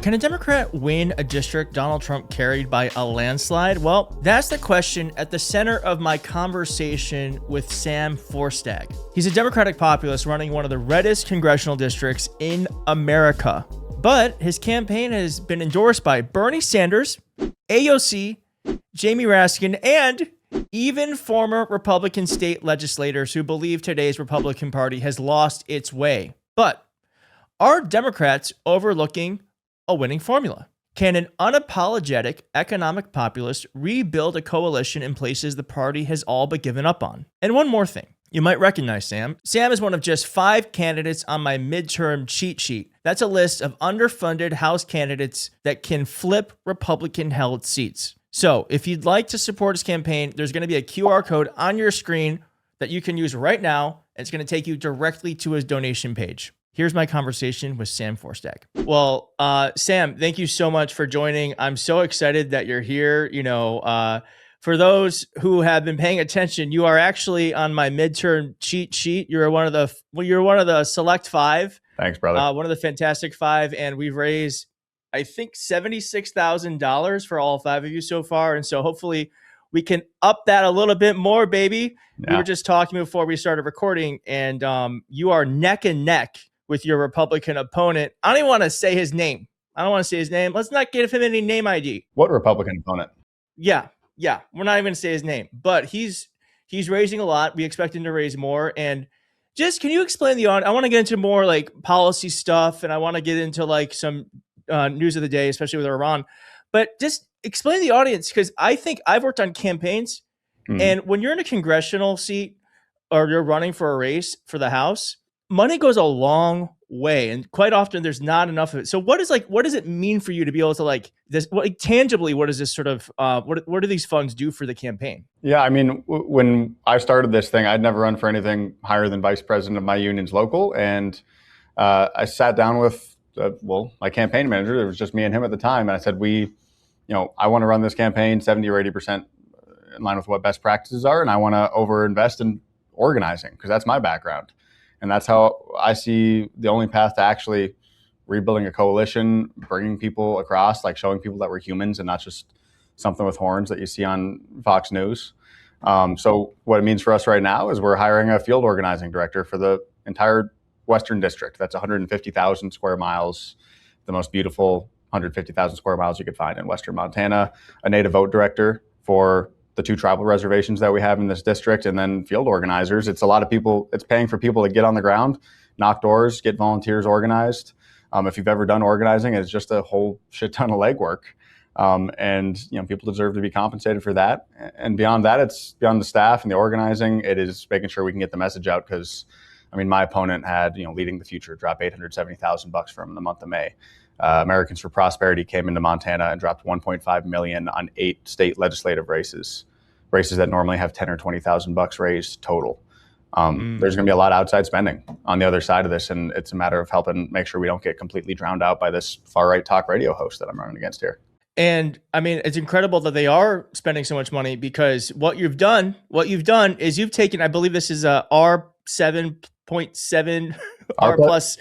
Can a Democrat win a district Donald Trump carried by a landslide? Well, that's the question at the center of my conversation with Sam Forstag. He's a Democratic populist running one of the reddest congressional districts in America. But his campaign has been endorsed by Bernie Sanders, AOC, Jamie Raskin, and even former Republican state legislators who believe today's Republican Party has lost its way. But are Democrats overlooking a winning formula? Can an unapologetic economic populist rebuild a coalition in places the party has all but given up on? And one more thing. You might recognize Sam. Sam is one of just 5 candidates on my midterm cheat sheet. That's a list of underfunded House candidates that can flip Republican-held seats. So if you'd like to support his campaign, there's going to be a QR code on your screen that you can use right now. And it's going to take you directly to his donation page. Here's my conversation with Sam Forstag. Well, Sam, thank you so much for joining. I'm so excited that you're here. For those who have been paying attention, you are actually on my midterm cheat sheet. You're one of the select 5. Thanks, brother. One of the fantastic 5, and we've raised, I think, $76,000 for all 5 of you so far. And so hopefully we can up that a little bit more, baby. Yeah. We were just talking before we started recording, and you are neck and neck with your Republican opponent. I don't even want to say his name. Let's not give him any name ID. What Republican opponent? Yeah. We're not even going to say his name, but he's raising a lot. We expect him to raise more. And just, can you explain the audience? I want to get into more like policy stuff, and I want to get into like some news of the day, especially with Iran. But just explain to the audience, because I think I've worked on campaigns, and when you're in a congressional seat or you're running for a race for the House, money goes a long way, and quite often there's not enough of it. So what does it mean for you to be able to tangibly, what is this sort of, what do these funds do for the campaign? Yeah, I mean, when I started this thing, I'd never run for anything higher than vice president of my union's local. And I sat down with, my campaign manager. It was just me and him at the time. And I said, I want to run this campaign 70 or 80% in line with what best practices are. And I want to overinvest in organizing, because that's my background. And that's how I see the only path to actually rebuilding a coalition, bringing people across, like showing people that we're humans and not just something with horns that you see on Fox News. So what it means for us right now is we're hiring a field organizing director for the entire Western District. That's 150,000 square miles, the most beautiful 150,000 square miles you could find in Western Montana, a native vote director for the 2 tribal reservations that we have in this district, and then field organizers. It's a lot of people. It's paying for people to get on the ground, knock doors, get volunteers organized. If you've ever done organizing, it's just a whole shit ton of legwork. And people deserve to be compensated for that. And beyond that, it's beyond the staff and the organizing. It is making sure we can get the message out, because my opponent had, Leading the Future drop $870,000 from the month of May. Americans for Prosperity came into Montana and dropped $1.5 million on 8 state legislative races that normally have $10,000 or $20,000 raised total. There's going to be a lot of outside spending on the other side of this, and it's a matter of helping make sure we don't get completely drowned out by this far-right talk radio host that I'm running against here. And it's incredible that they are spending so much money, because what you've done is you've taken, I believe this is a R7.7 R plus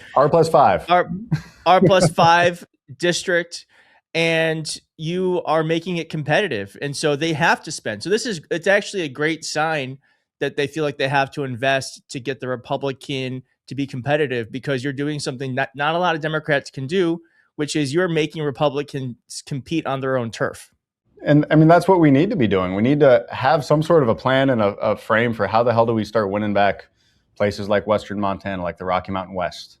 5 district, and you are making it competitive. And so they have to spend. So it's actually a great sign that they feel like they have to invest to get the Republican to be competitive, because you're doing something that not a lot of Democrats can do, which is you're making Republicans compete on their own turf. And that's what we need to be doing. We need to have some sort of a plan and a frame for how the hell do we start winning back places like Western Montana, like the Rocky Mountain West,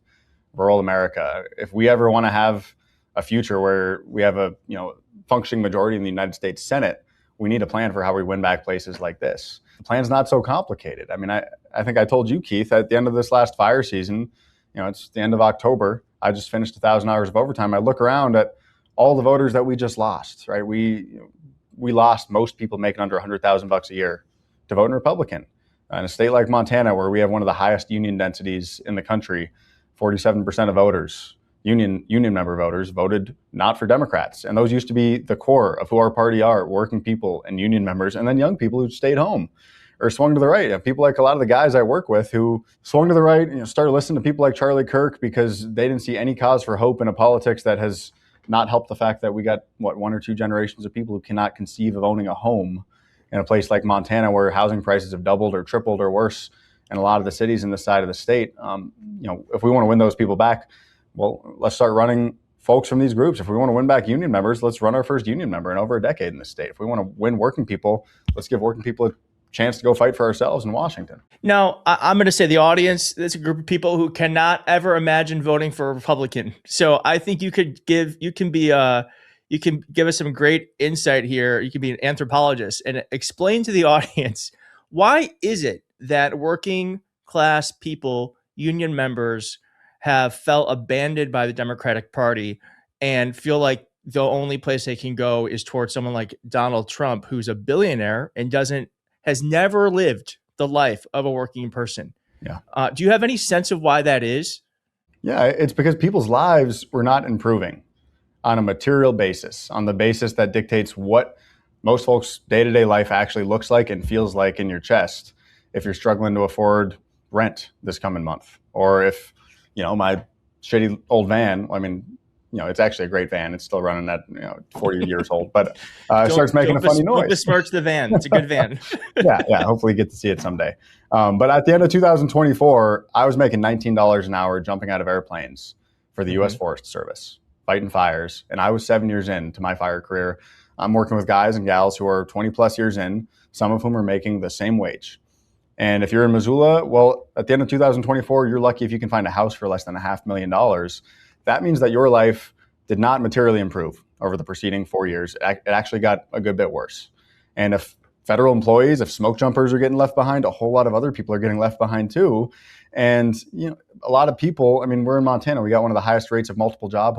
rural America. If we ever want to have a future where we have a functioning majority in the United States Senate, we need a plan for how we win back places like this. The plan's not so complicated. I think I told you, Keith, at the end of this last fire season, it's the end of October. I just finished 1,000 hours of overtime. I look around at all the voters that we just lost, right? We lost most people making under $100,000 a year to vote in Republican. In a state like Montana, where we have one of the highest union densities in the country, 47% of voters, union member voters, voted not for Democrats. And those used to be the core of who our party are, working people and union members, and then young people who stayed home or swung to the right. And people like a lot of the guys I work with who swung to the right, started listening to people like Charlie Kirk because they didn't see any cause for hope in a politics that has not help the fact that we got, what, one or two generations of people who cannot conceive of owning a home in a place like Montana, where housing prices have doubled or tripled or worse in a lot of the cities in this side of the state. If we want to win those people back, well, let's start running folks from these groups. If we want to win back union members, let's run our first union member in over a decade in this state. If we want to win working people, let's give working people a chance to go fight for ourselves in Washington. Now, I'm going to say the audience, there's a group of people who cannot ever imagine voting for a Republican. So I think you can give us some great insight here. You can be an anthropologist and explain to the audience, why is it that working class people, union members, have felt abandoned by the Democratic Party and feel like the only place they can go is towards someone like Donald Trump, who's a billionaire and has never lived the life of a working person? Yeah. Do you have any sense of why that is? Yeah, it's because people's lives were not improving on a material basis, on the basis that dictates what most folks' day-to-day life actually looks like and feels like in your chest. If you're struggling to afford rent this coming month, or if, my shitty old van, it's actually a great van. It's still running at 40 years old, but it starts making a funny noise. Don't besmirch the van. It's a good van. Yeah. Hopefully you get to see it someday. But at the end of 2024, I was making $19 an hour jumping out of airplanes for the U.S. Forest Service, fighting fires. And I was 7 years into my fire career. I'm working with guys and gals who are 20 plus years in, some of whom are making the same wage. And if you're in Missoula, well, at the end of 2024, you're lucky if you can find a house for less than $500,000. That means that your life did not materially improve over the preceding 4 years. It actually got a good bit worse. And if federal employees, if smoke jumpers are getting left behind, a whole lot of other people are getting left behind too. And a lot of people, we're in Montana, we got one of the highest rates of multiple job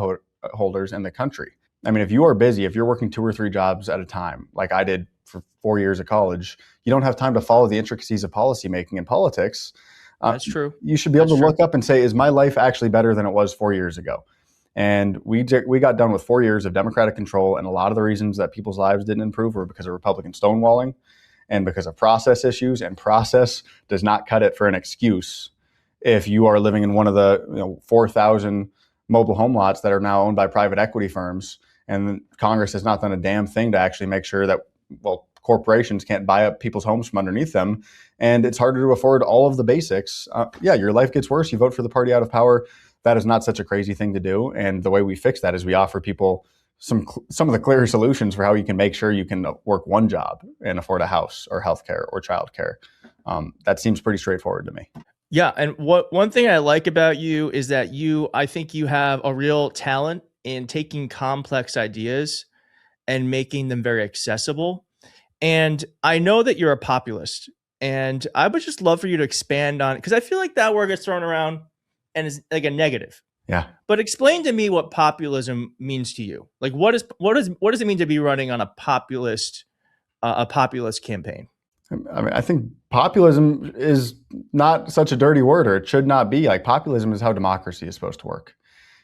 holders in the country. If you are busy, if you're working 2 or 3 jobs at a time, like I did for 4 years of college, you don't have time to follow the intricacies of policymaking and politics. That's true. You should be able to look up and say, is my life actually better than it was 4 years ago? And we got done with 4 years of Democratic control, and a lot of the reasons that people's lives didn't improve were because of Republican stonewalling and because of process issues. And process does not cut it for an excuse if you are living in one of the 4,000 mobile home lots that are now owned by private equity firms, and Congress has not done a damn thing to actually make sure that, corporations can't buy up people's homes from underneath them, and it's harder to afford all of the basics. Your life gets worse. You vote for the party out of power. That is not such a crazy thing to do. And the way we fix that is we offer people some of the clearer solutions for how you can make sure you can work one job and afford a house or healthcare or childcare. That seems pretty straightforward to me. Yeah. And one thing I like about you is that I think you have a real talent in taking complex ideas and making them very accessible. And I know that you're a populist, and I would just love for you to expand on it, because I feel like that word gets thrown around and is like a negative. Yeah. But explain to me what populism means to you. Like, what does it mean to be running on a populist campaign? I think populism is not such a dirty word, or it should not be. Like, populism is how democracy is supposed to work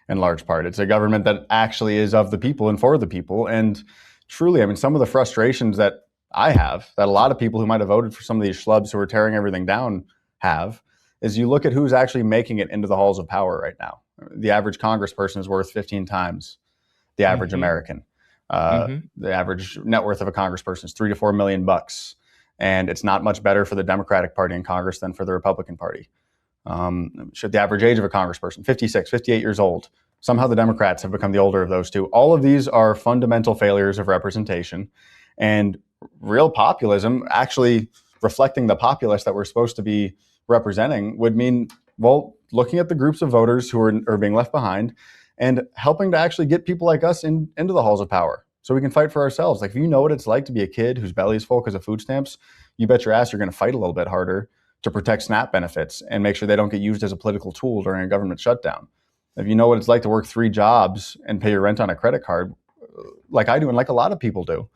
in large part. It's a government that actually is of the people and for the people. And truly, some of the frustrations that I have, that a lot of people who might have voted for some of these schlubs who are tearing everything down have, is you look at who's actually making it into the halls of power right now. The average congressperson is worth 15 times the average American. The average net worth of a congressperson is $3 to $4 million. And it's not much better for the Democratic Party in Congress than for the Republican Party. Should the average age of a congressperson, 56, 58 years old. Somehow the Democrats have become the older of those two. All of these are fundamental failures of representation. And real populism, actually reflecting the populace that we're supposed to be representing, would mean, looking at the groups of voters who are being left behind and helping to actually get people like us into the halls of power so we can fight for ourselves. Like, if you know what it's like to be a kid whose belly is full because of food stamps, you bet your ass you're going to fight a little bit harder to protect SNAP benefits and make sure they don't get used as a political tool during a government shutdown. If you know what it's like to work 3 jobs and pay your rent on a credit card, like I do and like a lot of people do,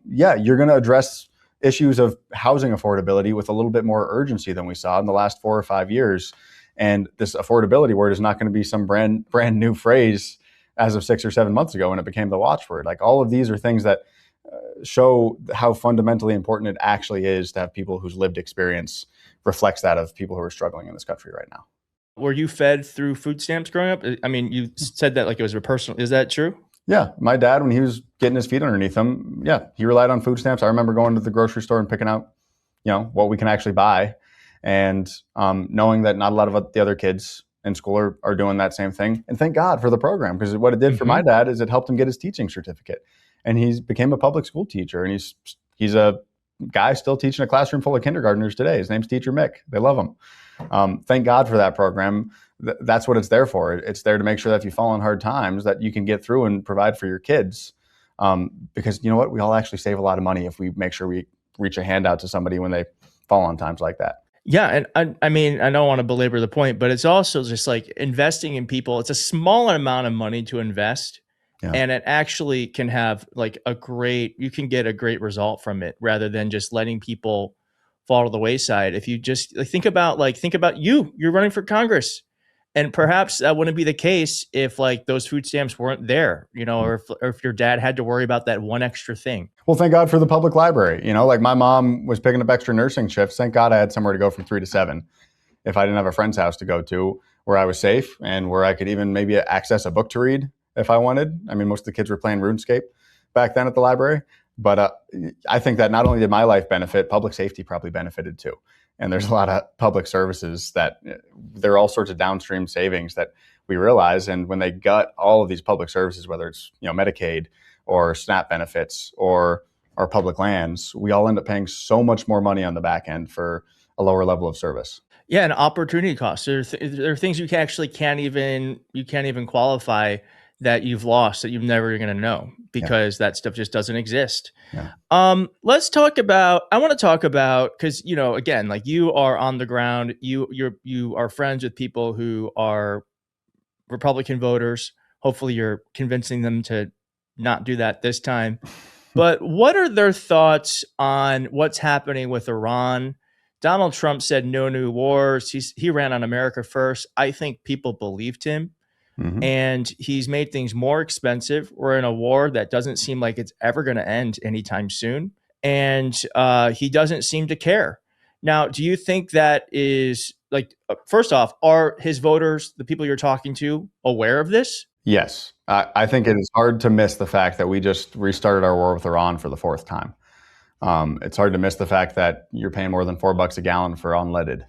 you're going to address issues of housing affordability with a little bit more urgency than we saw in the last 4 or 5 years. And this affordability word is not going to be some brand new phrase as of 6 or 7 months ago when it became the watchword. Like, all of these are things that show how fundamentally important it actually is to have people whose lived experience reflects that of people who are struggling in this country right now. Were you fed through food stamps growing up? I mean, you said that like it was a personal. Is that true? Yeah, my dad, when he was getting his feet underneath him, yeah, he relied on food stamps. I remember going to the grocery store and picking out, what we can actually buy, and knowing that not a lot of the other kids in school are doing that same thing. And thank God for the program, because what it did for my dad is it helped him get his teaching certificate, and he's became a public school teacher, and he's a guy still teaching a classroom full of kindergartners today. His name's Teacher Mick. They love him. Thank God for that program. That's what it's there for. It's there to make sure that if you fall on hard times, that you can get through and provide for your kids. Because you know what? We all actually save a lot of money if we make sure we reach a hand out to somebody when they fall on times like that. Yeah, and I mean, I don't want to belabor the point, but it's also just like investing in people. It's a small amount of money to invest, and it actually can have like you can get a great result from it rather than just letting people fall to the wayside. If you just think about you're running for Congress, and perhaps that wouldn't be the case if like those food stamps weren't there, or if your dad had to worry about that one extra thing. Well, thank God for the public library. Like my mom was picking up extra nursing shifts. Thank God I had somewhere to go from 3 to 7 if I didn't have a friend's house to go to, where I was safe and where I could even maybe access a book to read if I wanted. I mean, most of the kids were playing RuneScape back then at the library. But I think that not only did my life benefit, public safety probably benefited too. And there's a lot of public services that there are all sorts of downstream savings that we realize. And when they gut all of these public services, whether it's Medicaid or SNAP benefits or our public lands, we all end up paying so much more money on the back end for a lower level of service. Yeah, and opportunity costs. There are things you can't even qualify that you've lost that you're never going to know because that stuff just doesn't exist. Yeah. I want to talk about, because, again, like you are on the ground, you are friends with people who are Republican voters. Hopefully you're convincing them to not do that this time. But what are their thoughts on what's happening with Iran? Donald Trump said no new wars. He ran on America first. I think people believed him. Mm-hmm. And he's made things more expensive. We're in a war that doesn't seem like it's ever going to end anytime soon. And he doesn't seem to care. Now, do you think that is like, first off, are his voters, the people you're talking to, aware of this? Yes. I think it is hard to miss the fact that we just restarted our war with Iran for the 4th time. It's hard to miss the fact that you're paying more than $4 a gallon for unleaded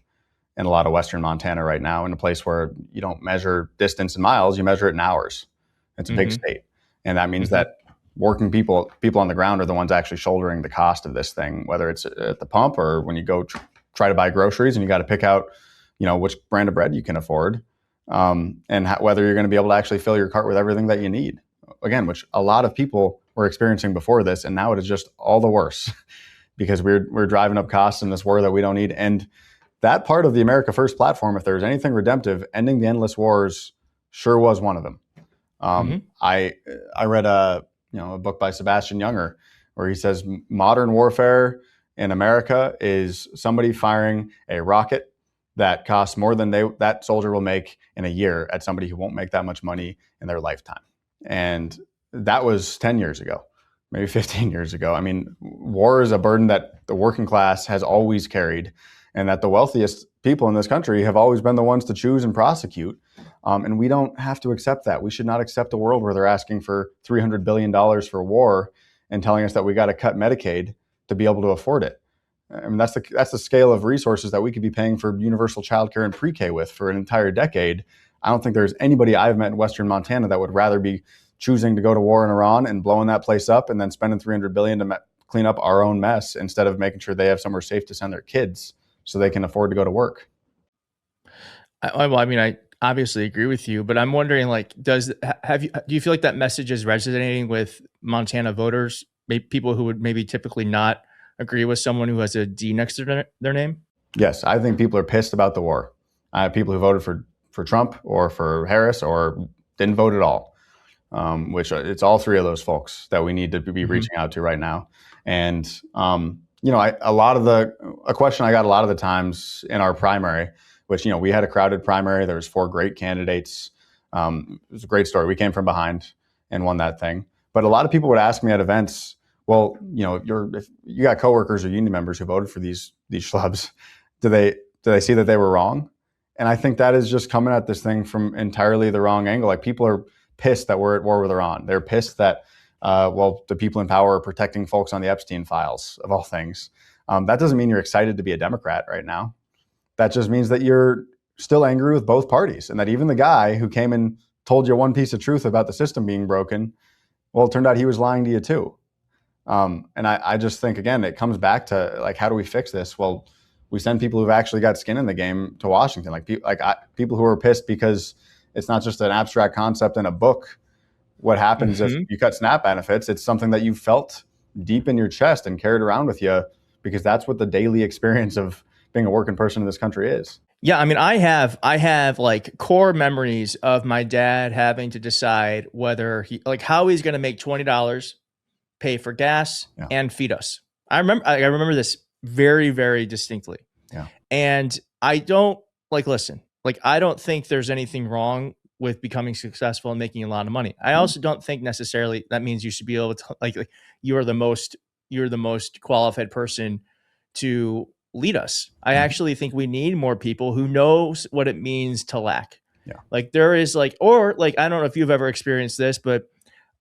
in a lot of Western Montana right now, in a place where you don't measure distance in miles, you measure it in hours. It's a big state. And that means that working people on the ground are the ones actually shouldering the cost of this thing, whether it's at the pump or when you go try to buy groceries and you got to pick out, which brand of bread you can afford, and whether you're going to be able to actually fill your cart with everything that you need. Again, which a lot of people were experiencing before this, and now it is just all the worse because we're driving up costs in this war that we don't need. And that part of the America First platform, if there's anything redemptive, ending the endless wars sure was one of them. I read a book by Sebastian Junger where he says modern warfare in America is somebody firing a rocket that costs more than that soldier will make in a year at somebody who won't make that much money in their lifetime. And that was 10 years ago, maybe 15 years ago. I mean, war is a burden that the working class has always carried, and that the wealthiest people in this country have always been the ones to choose and prosecute. And we don't have to accept that. We should not accept a world where they're asking for $300 billion for war and telling us that we got to cut Medicaid to be able to afford it. I mean, that's the scale of resources that we could be paying for universal childcare and pre-K with for an entire decade. I don't think there's anybody I've met in Western Montana that would rather be choosing to go to war in Iran and blowing that place up and then spending $300 billion to clean up our own mess instead of making sure they have somewhere safe to send their kids so they can afford to go to work. I obviously agree with you, but I'm wondering, like, do you feel like that message is resonating with Montana voters, people who would maybe typically not agree with someone who has a D next to their name? Yes, I think people are pissed about the war. I have people who voted for Trump or for Harris or didn't vote at all, which it's all three of those folks that we need to be reaching out to right now. And a question I got a lot of the times in our primary, which, we had a crowded primary. There was 4 great candidates. It was a great story. We came from behind and won that thing. But a lot of people would ask me at events, well, if you got coworkers or union members who voted for these schlubs, do they see that they were wrong? And I think that is just coming at this thing from entirely the wrong angle. Like, people are pissed that we're at war with Iran. They're pissed that, the people in power are protecting folks on the Epstein files, of all things. That doesn't mean you're excited to be a Democrat right now. That just means that you're still angry with both parties, and that even the guy who came and told you one piece of truth about the system being broken, well, it turned out he was lying to you too. And I just think, again, it comes back to, like, how do we fix this? Well, we send people who've actually got skin in the game to Washington, people who are pissed because it's not just an abstract concept in a book. What happens if you cut SNAP benefits? It's something that you felt deep in your chest and carried around with you, because that's what the daily experience of being a working person in this country is. Yeah, I mean, I have like core memories of my dad having to decide whether how he's going to make $20, pay for gas, and feed us. I remember this very, very distinctly. Yeah. And I don't listen, I don't think there's anything wrong with becoming successful and making a lot of money. I also don't think necessarily that means you should be able to you're the most qualified person to lead us. I actually think we need more people who knows what it means to lack. Yeah. There is I don't know if you've ever experienced this, but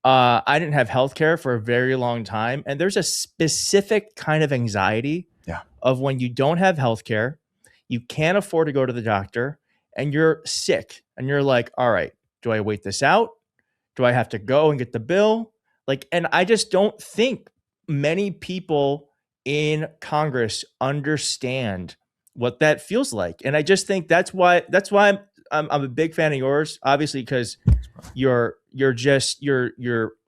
I didn't have healthcare for a very long time. And there's a specific kind of anxiety of when you don't have healthcare, you can't afford to go to the doctor, and you're sick. And you're like, all right, do I wait this out? Do I have to go and get the bill? And I just don't think many people in Congress understand what that feels like. And I just think that's why I'm a big fan of yours, obviously, because you're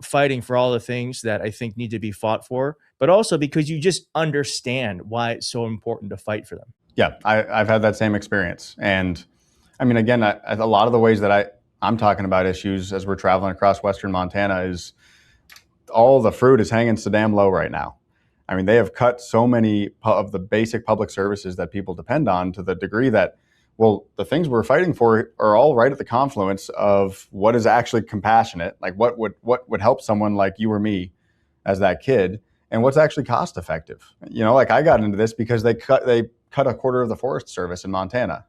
fighting for all the things that I think need to be fought for, but also because you just understand why it's so important to fight for them. Yeah, I've had that same experience. And I mean, again, a lot of the ways that I'm talking about issues as we're traveling across Western Montana is all the fruit is hanging so damn low right now. I mean, they have cut so many of the basic public services that people depend on, to the degree that, well, the things we're fighting for are all right at the confluence of what is actually compassionate, like what would help someone like you or me as that kid, and what's actually cost effective. I got into this because they cut a quarter of the Forest Service in Montana,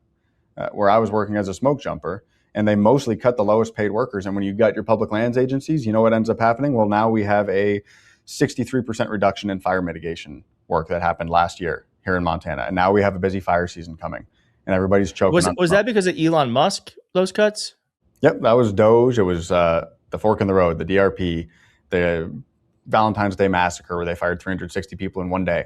where I was working as a smoke jumper, and they mostly cut the lowest paid workers. And when you got your public lands agencies, you know what ends up happening? Well, now we have a 63% reduction in fire mitigation work that happened last year here in Montana. And now we have a busy fire season coming, and everybody's choking. Was that because of Elon Musk, those cuts? Yep, that was Doge. It was the fork in the road, the DRP, the Valentine's Day massacre, where they fired 360 people in one day.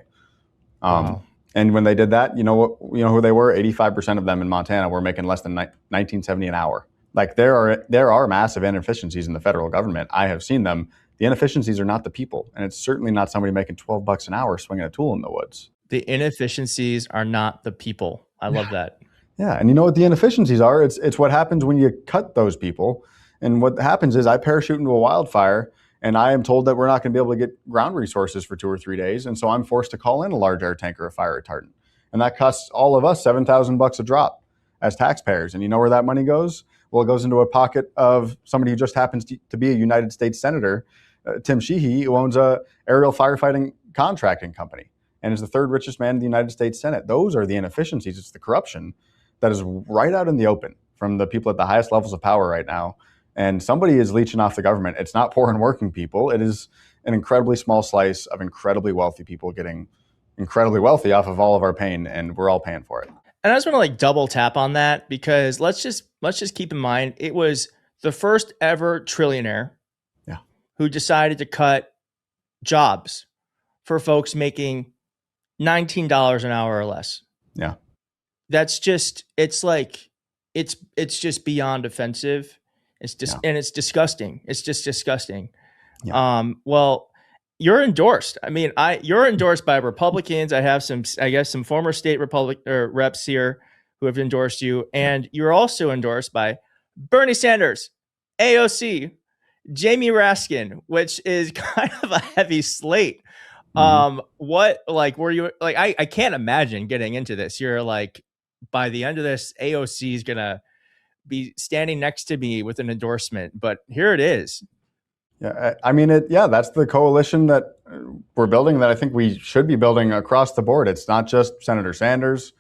Wow. And when they did that, you know who they were? 85% of them in Montana were making less than $19.70 an hour. There are massive inefficiencies in the federal government. I have seen them. The inefficiencies are not the people, and it's certainly not somebody making $12 an hour swinging a tool in the woods. The inefficiencies are not the people. I love that. Yeah, and you know what the inefficiencies are? It's what happens when you cut those people. And what happens is I parachute into a wildfire, and I am told that we're not going to be able to get ground resources for 2 or 3 days. And so I'm forced to call in a large air tanker of fire retardant. And that costs all of us $7,000 a drop as taxpayers. And you know where that money goes? Well, it goes into a pocket of somebody who just happens to be a United States Senator, Tim Sheehy, who owns a aerial firefighting contracting company and is the third richest man in the United States Senate. Those are the inefficiencies. It's the corruption that is right out in the open from the people at the highest levels of power right now. And somebody is leeching off the government. It's not poor and working people. It is an incredibly small slice of incredibly wealthy people getting incredibly wealthy off of all of our pain, and we're all paying for it. And I just want to double tap on that, because let's just keep in mind, it was the first ever trillionaire who decided to cut jobs for folks making $19 an hour or less. Yeah. That's just, it's just beyond offensive. It's just, and it's disgusting. It's just disgusting. Yeah. Well, you're endorsed. I mean, you're endorsed by Republicans. I have some former state reps here who have endorsed you, and you're also endorsed by Bernie Sanders, AOC, Jamie Raskin, which is kind of a heavy slate. What, were you I can't imagine getting into this. You're by the end of this, AOC is gonna be standing next to me with an endorsement, but here it is. Yeah, I mean, that's the coalition that we're building, that I think we should be building across the board. It's not just Senator Sanders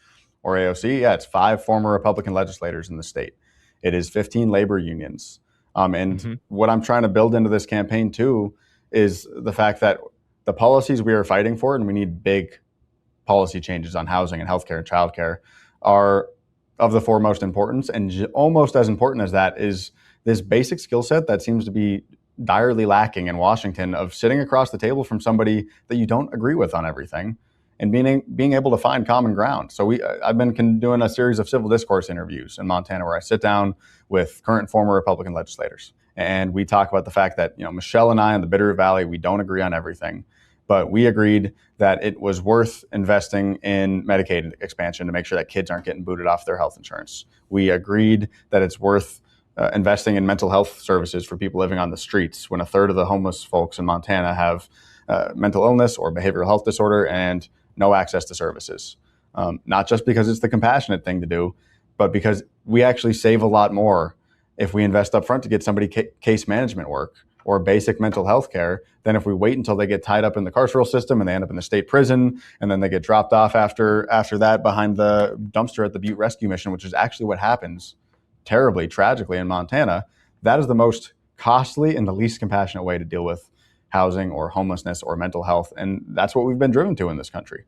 or AOC? Yeah, it's 5 former Republican legislators in the state. It is 15 labor unions. And what I'm trying to build into this campaign too is the fact that the policies we are fighting for, and we need big policy changes on housing and healthcare and childcare, are of the foremost importance. And almost as important as that is this basic skill set that seems to be direly lacking in Washington, of sitting across the table from somebody that you don't agree with on everything and being able to find common ground. So I've been doing a series of civil discourse interviews in Montana where I sit down with current and former Republican legislators, and we talk about the fact that, Michelle and I in the Bitterroot Valley, we don't agree on everything, but we agreed that it was worth investing in Medicaid expansion to make sure that kids aren't getting booted off their health insurance. We agreed that it's worth investing in mental health services for people living on the streets, when a third of the homeless folks in Montana have mental illness or behavioral health disorder and no access to services. Not just because it's the compassionate thing to do, but because we actually save a lot more if we invest up front to get somebody case management work or basic mental health care than if we wait until they get tied up in the carceral system and they end up in the state prison and then they get dropped off after that behind the dumpster at the Butte Rescue Mission, which is actually what happens terribly, tragically in Montana. That is the most costly and the least compassionate way to deal with housing or homelessness or mental health. And that's what we've been driven to in this country.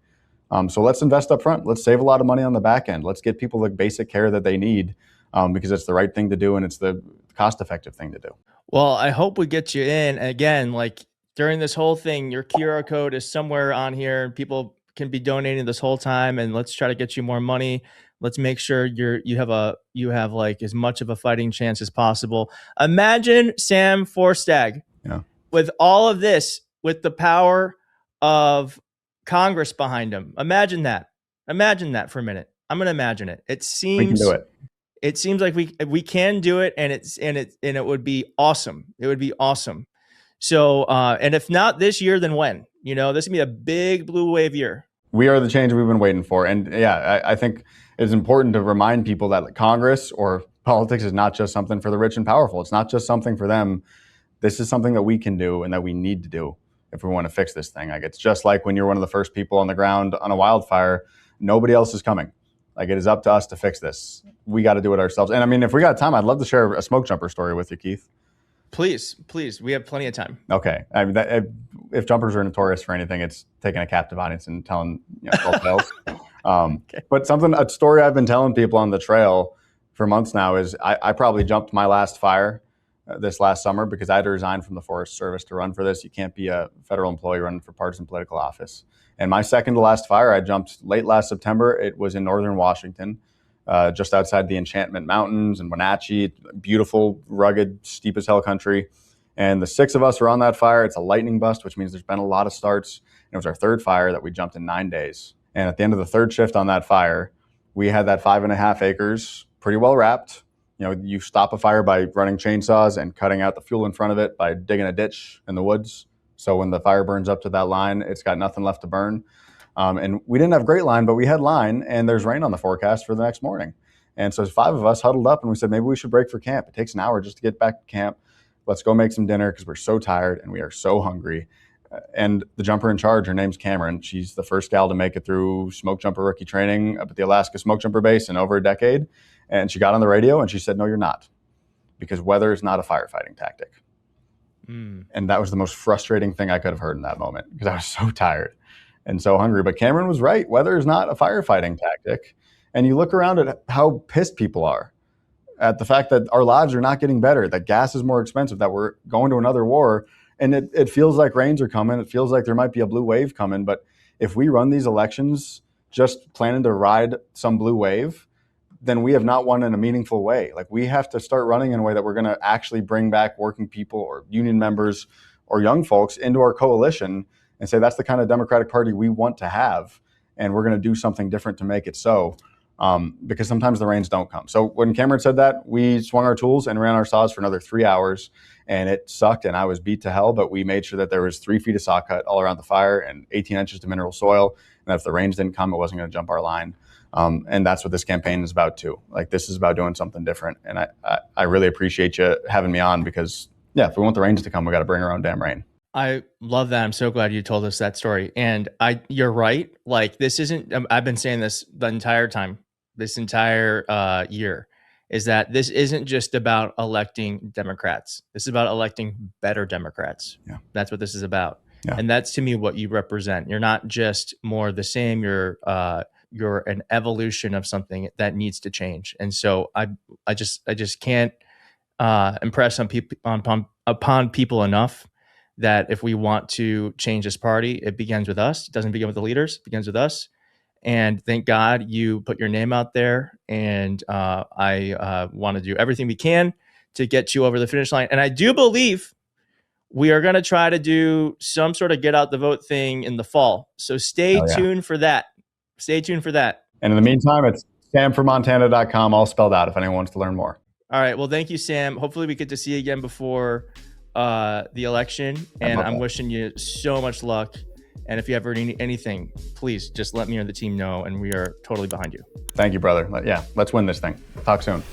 So let's invest up front. Let's save a lot of money on the back end. Let's get people the basic care that they need, because it's the right thing to do and it's the cost-effective thing to do. Well, I hope we get you in. Again, like during this whole thing, your QR code is somewhere on here and people can be donating this whole time, and let's try to get you more money. Let's make sure you have like as much of a fighting chance as possible. Imagine Sam Forstag with all of this, with the power of Congress behind him. Imagine that for a minute. I'm going to imagine it. It seems we can do it. It seems like we can do it, and it would be awesome. It would be awesome. So, and if not this year, then when? This would be a big blue wave year. We are the change we've been waiting for. And yeah, I think it's important to remind people that Congress or politics is not just something for the rich and powerful. It's not just something for them. This is something that we can do and that we need to do if we want to fix this thing. Like, it's just like when you're one of the first people on the ground on a wildfire, nobody else is coming. Like, it is up to us to fix this. We got to do it ourselves. And I mean, if we got time, I'd love to share a smoke jumper story with you, Keith. Please. We have plenty of time. Okay. I mean, if jumpers are notorious for anything, it's taking a captive audience and telling tall tales. Okay. But a story I've been telling people on the trail for months now is I probably jumped my last fire this last summer because I had to resign from the Forest Service to run for this. You can't be a federal employee running for partisan political office. And my second to last fire, I jumped late last September. It was in northern Washington, just outside the Enchantment Mountains and Wenatchee. Beautiful, rugged, steep as hell country. And the 6 of us were on that fire. It's a lightning bust, which means there's been a lot of starts. And it was our 3rd fire that we jumped in 9 days. And at the end of the 3rd shift on that fire, we had that 5.5 acres pretty well wrapped. You stop a fire by running chainsaws and cutting out the fuel in front of it by digging a ditch in the woods. So when the fire burns up to that line, it's got nothing left to burn. And we didn't have great line, but we had line, and there's rain on the forecast for the next morning. And so 5 of us huddled up and we said, maybe we should break for camp. It takes an hour just to get back to camp. Let's go make some dinner because we're so tired and we are so hungry. And the jumper in charge, her name's Cameron. She's the first gal to make it through smoke jumper rookie training up at the Alaska Smoke Jumper Base in over a decade. And she got on the radio and she said, no, you're not, because weather is not a firefighting tactic. And that was the most frustrating thing I could have heard in that moment because I was so tired and so hungry. But Cameron was right. Weather is not a firefighting tactic. And you look around at how pissed people are at the fact that our lives are not getting better, that gas is more expensive, that we're going to another war. And it feels like rains are coming. It feels like there might be a blue wave coming. But if we run these elections just planning to ride some blue wave, then we have not won in a meaningful way. Like, we have to start running in a way that we're going to actually bring back working people or union members or young folks into our coalition and say that's the kind of Democratic Party we want to have. And we're going to do something different to make it so, because sometimes the rains don't come. So when Cameron said that, we swung our tools and ran our saws for another 3 hours, and it sucked and I was beat to hell, but we made sure that there was 3 feet of saw cut all around the fire and 18 inches to mineral soil. And that if the rains didn't come, it wasn't going to jump our line. And that's what this campaign is about too. Like, this is about doing something different. And I really appreciate you having me on because, yeah, if we want the rains to come, we got to bring our own damn rain. I love that. I'm so glad you told us that story. And you're right. Like, this isn't, I've been saying this the entire time, this entire year, is that this isn't just about electing Democrats. This is about electing better Democrats. Yeah. That's what this is about. Yeah. And that's, to me, what you represent. You're not just more the same. You're an evolution of something that needs to change. And so I just can't impress upon people enough that if we want to change this party, it begins with us. It doesn't begin with the leaders. It begins with us. And thank God you put your name out there. And I want to do everything we can to get you over the finish line. And I do believe we are going to try to do some sort of get out the vote thing in the fall. So stay tuned for that. Stay tuned for that. And in the meantime, it's samformontana.com, all spelled out if anyone wants to learn more. All right. Well, thank you, Sam. Hopefully we get to see you again before the election. And I'm wishing you so much luck. And if you ever need anything, please just let me or the team know. And we are totally behind you. Thank you, brother. Yeah, let's win this thing. Talk soon.